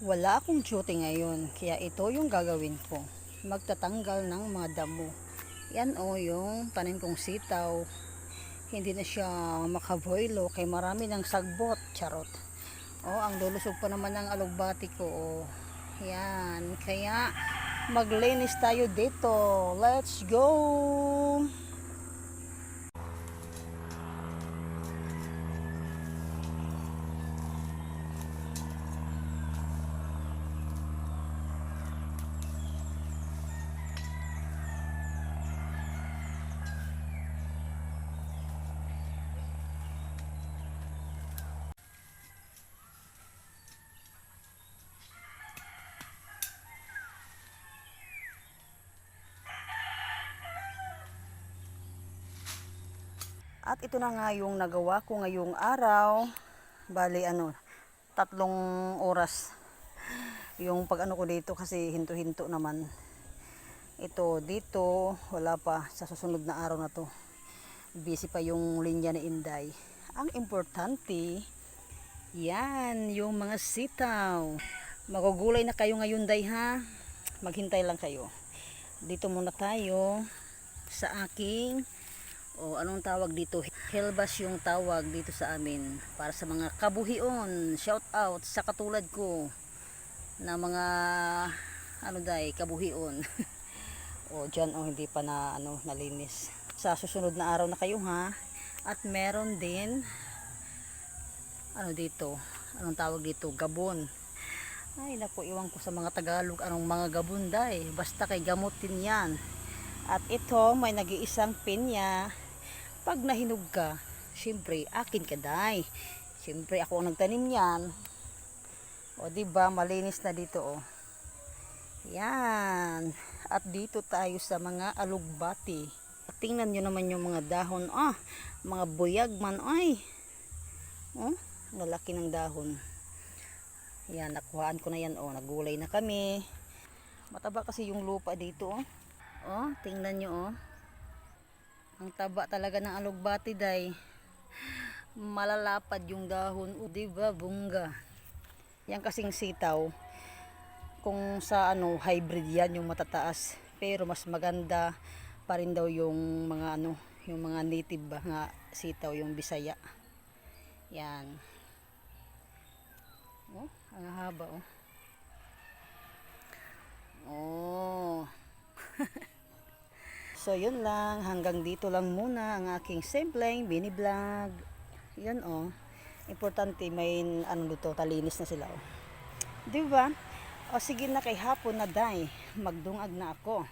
Wala akong duty ngayon, kaya ito yung gagawin ko. Magtatanggal ng mga damo. Yan o, yung tanim kong sitaw. Hindi na siya makaboylo kay marami ng sagbot. Charot. O, ang lulusog pa naman ng alugbati ko. O, yan. Kaya, maglinis tayo dito. Let's go! At ito na nga yung nagawa ko ngayong araw. Bali 3 oras yung pag ko dito kasi hinto-hinto naman. Ito dito, wala pa sa susunod na araw na to. Busy pa yung linya ni Inday. Ang importante, yan, yung mga sitaw. Magugulay na kayo ngayon, Day, ha? Maghintay lang kayo. Dito muna tayo sa aking anong tawag dito? Helbas yung tawag dito sa amin para sa mga kabuhion. Shout out sa katulad ko na mga kabuhion. Diyan hindi pa na nalinis. Sa susunod na araw na kayo, ha. At meron din dito, anong tawag dito? Gabon. Ay naku, iwan ko sa mga Tagalog anong mga gabon, day. Basta kay gamutin yan. At ito, may nag-iisang pinya. Pag nahinog ka, syempre, akin ka, day. Syempre, ako ang nagtanim yan. Diba, malinis na dito, Yan. At dito tayo sa mga alugbati. At tingnan nyo naman yung mga dahon. Mga buyag man, ay. Lalaki ng dahon. Yan, nakuhaan ko na yan, nagulay na kami. Mataba kasi yung lupa dito, tingnan nyo, ang taba talaga ng alugbati, day. Malalapad yung dahon, diba, bungga. Yan kasing sitaw, kung sa hybrid yan yung matataas, pero mas maganda pa rin daw yung mga yung mga native ba nga sitaw, yung Bisaya. Yan. Ang haba, So yun lang, hanggang dito lang muna ang aking simpleng mini vlog. Yan importante may dito, talinis na sila, Diba? Sige na, kay hapon na, day. Magdungag na ako.